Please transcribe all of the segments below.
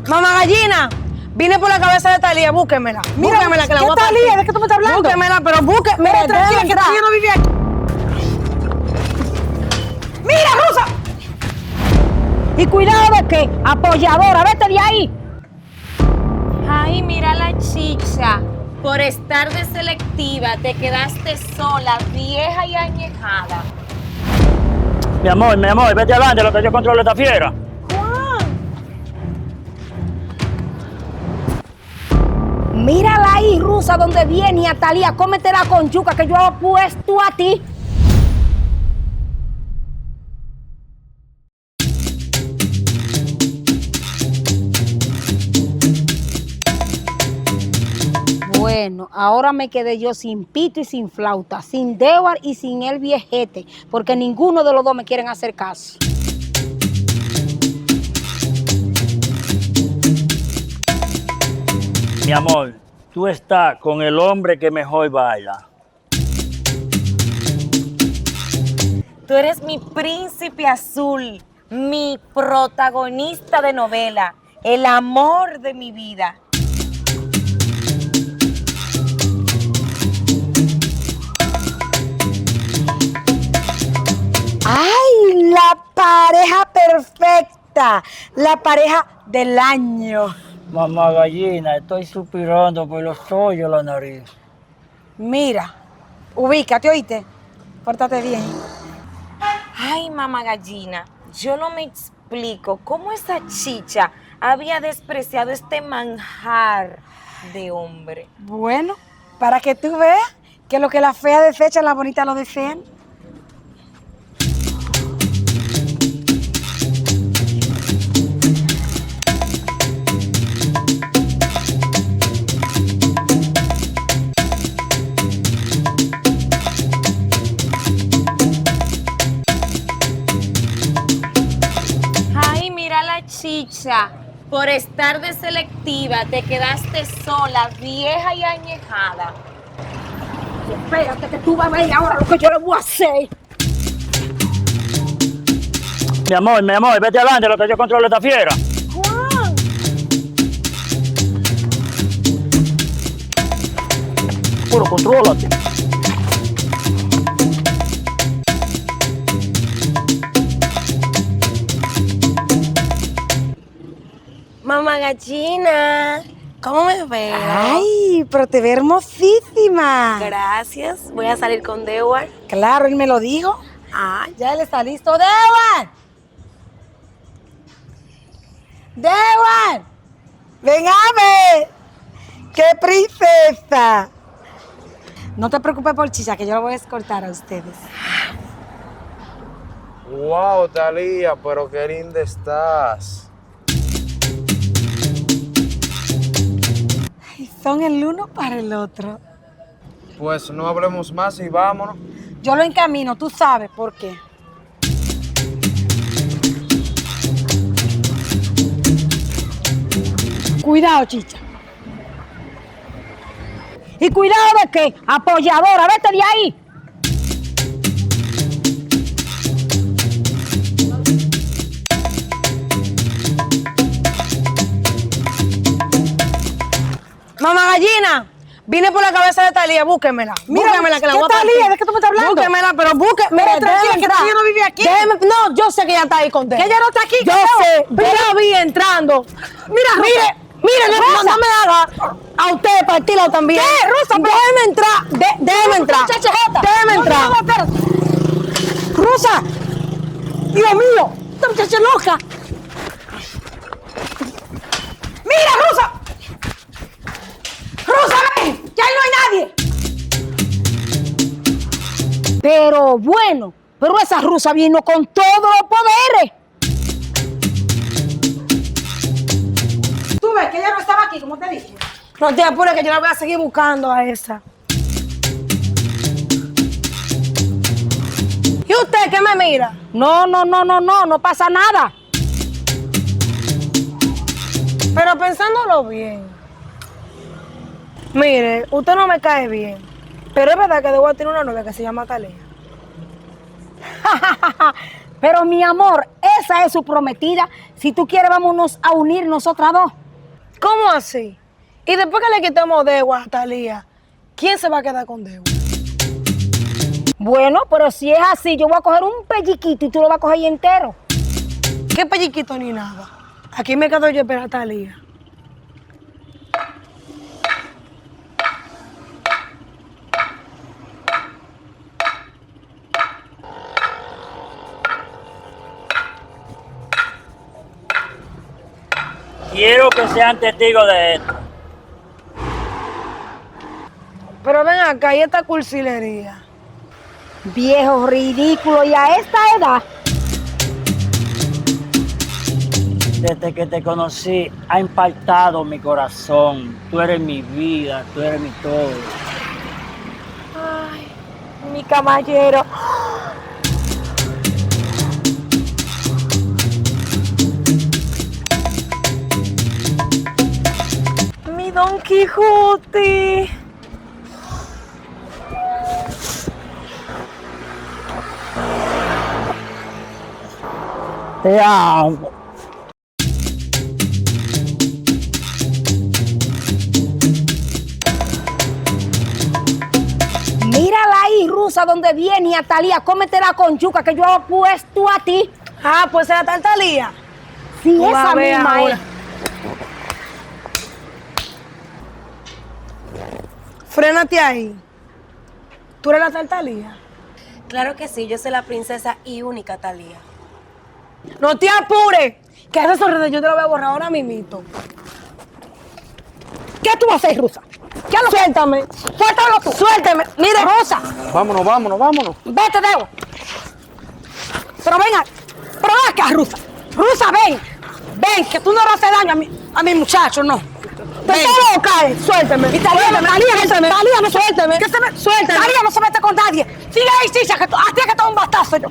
Mamá gallina, vine por la cabeza de Talía, búsquemela. Mira, Búsquemela, que la ¿qué voy a partir. Talía? ¿De qué tú me estás hablando? Búsquemela, pero búsquemela. Mira, tranquila, que Talía no vive aquí. ¡Mira, Rosa! Y cuidado de que, apoyadora, vete de ahí. Ay, mira la chicha. Por estar de selectiva te quedaste sola, vieja y añejada. Mi amor, vete adelante, lo que yo controlo esta fiera. Mírala ahí, Rusa, donde viene, y Atalía, cómetela con yuca que yo he puesto a ti. Bueno, ahora me quedé yo sin pito y sin flauta, sin Dewar y sin el viejete, porque ninguno de los dos me quieren hacer caso. Mi amor, tú estás con el hombre que mejor baila. Tú eres mi príncipe azul, mi protagonista de novela, el amor de mi vida. ¡Ay, la pareja perfecta! La pareja del año. Mamá gallina, estoy suspirando por los hoyos la nariz. Mira, ubícate, ¿oíste? Pórtate bien. Ay, mamá gallina, yo no me explico cómo esa chicha había despreciado este manjar de hombre. Bueno, para que tú veas que lo que la fea desecha, la bonita lo desean. Ay, mira la chicha. Por estar de selectiva te quedaste sola, vieja y añejada. Espérate que tú vas a ver ahora lo que yo le voy a hacer. Mi amor, vete adelante, lo que yo controlo esta fiera. Puro, contrólate. Mamá gallina, ¿cómo me veo? ¡Ay, pero te ve hermosísima! Gracias, voy a salir con Dewar. Claro, él me lo dijo. Ah, Ya él está listo. ¡Dewar! ¡Dewar! ¡Ven a ver! ¡Qué princesa! No te preocupes por Chicha, que yo lo voy a escoltar a ustedes. Wow, Talía, pero qué linda estás. Ay, son el uno para el otro. Pues no hablemos más y vámonos. Yo lo encamino, tú sabes por qué. Cuidado, chicha. Y cuidado de que, apoyadora, vete de ahí. Mamá gallina, vine por la cabeza de Talía, búsquemela. Mira, Búsquemela, que la ¿qué voy a partir. Talía? ¿De qué tú me estás hablando? Búsquemela, pero búsquemela. Mira, tranquila, que Talía no vive aquí. No, yo sé que ella está ahí con Que ella no está aquí. Yo sé, yo la vi entrando. Mira, Mire, Rosa. no me haga a usted partirlo también. ¿Qué, Rosa? Déjeme entrar, déjeme entrar. Déjeme entrar. No, espérate. Rosa, Dios mío, esta muchacha es loca. Mira, Rosa. Rosa, ven, que ahí no hay nadie. Pero bueno, pero esa rusa vino con todos los poderes. Tú ves que ella no estaba aquí, como te dije. No te apures que yo la voy a seguir buscando a esa. ¿Y usted qué me mira? No pasa nada. Pero pensándolo bien. Mire, usted no me cae bien. Pero es verdad que debo tener una novia que se llama Talía. Pero mi amor, esa es su prometida. Si tú quieres, vámonos a unir nosotras dos. ¿Cómo así? Y después que le quitemos Degua a Talía, ¿quién se va a quedar con Degua? Bueno, pero si es así, yo voy a coger un pelliquito y tú lo vas a coger ahí entero. ¿Qué pelliquito ni nada? Aquí me quedo yo a esperar a Talía. Quiero que sean testigos de esto. Pero ven acá, y esta cursilería. Viejo ridículo, y a esta edad. Desde que te conocí, ha impactado mi corazón. Tú eres mi vida, tú eres mi todo. Mi caballero. Mi Don Quijote. Te amo. Mírala ahí, Rusa, donde viene a Talía, cómetela con yuca que yo he puesto a ti. Ah, pues era tal Talía. Sí, Tú vas esa a ver misma ahora. es. Frénate ahí. ¿Tú eres la tal Talía? Claro que sí, yo soy la princesa y única Talía. No te apures, que ese sonrisa yo te lo voy a borrar ahora mismito. ¿Qué tú vas a hacer, Rusa? ¿Qué lo Suéltame. Suéltalo tú. Suéltame. Mire. Rosa, Vámonos, vámonos, vámonos. vete, Debo. Pero venga, pero ven acá, Rusa. Rusa, ven. Ven, que tú no le haces daño a mi muchacho, no. Te Ven. todo cae. Suéltame. Y Talía no Suéltame. ¿Qué se me? Suéltame. Talía no se mete con nadie. Sigue ahí, chicha, que a ti es que te doy un bastazo yo.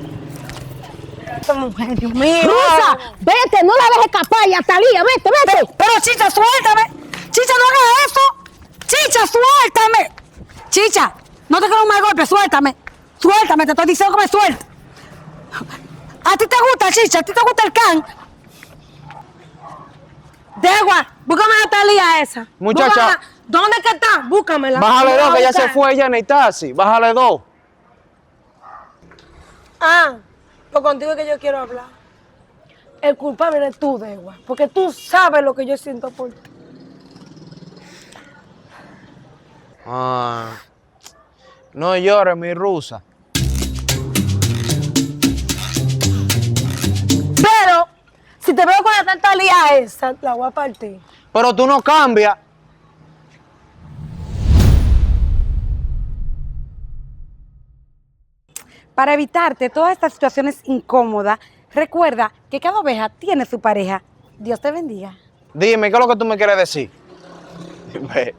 Esta mujer, Dios mío. Rusa, vete, no la dejes escapar ya, Talía, vete. Pero Chicha, suéltame. Chicha, no hagas eso. Chicha, suéltame. Chicha, no te quiero más golpe, suéltame. Suéltame, te estoy diciendo que me suelte. ¿A ti te gusta, Chicha? ¿A ti te gusta el can? Degua, búscame la Talía esa. Muchacha. Búscamela. ¿Dónde que está? Búscamela. Bájale Yo dos, la que ya voy a se buscar. fue ella en el taxi. Bájale dos. Ah, pues contigo es que yo quiero hablar. El culpable eres tú, Degua, porque tú sabes lo que yo siento por ti. Ah, no llores, mi rusa. Pero, si te veo con la tal Talía esa, la voy a partir. Pero tú no cambias. Para evitarte todas estas situaciones incómodas, recuerda que cada oveja tiene su pareja. Dios te bendiga. Dime, ¿qué es lo que tú me quieres decir? Ve.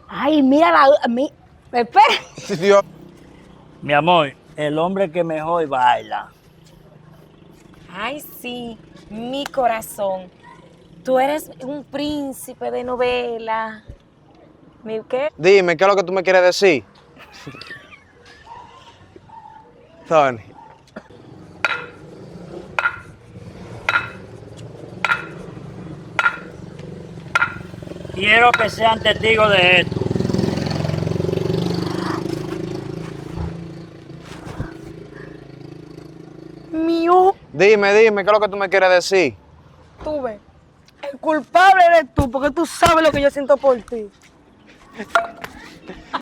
Ay, mira espera. Dios. Mi amor, el hombre que mejor baila. Ay, sí, mi corazón. Tú eres un príncipe de novela. ¿Mi qué? Dime, ¿qué es lo que tú me quieres decir? Tony. Quiero que sean testigos de esto. Mío, Dime, ¿qué es lo que tú me quieres decir? tú ves. El culpable eres tú, porque tú sabes lo que yo siento por ti.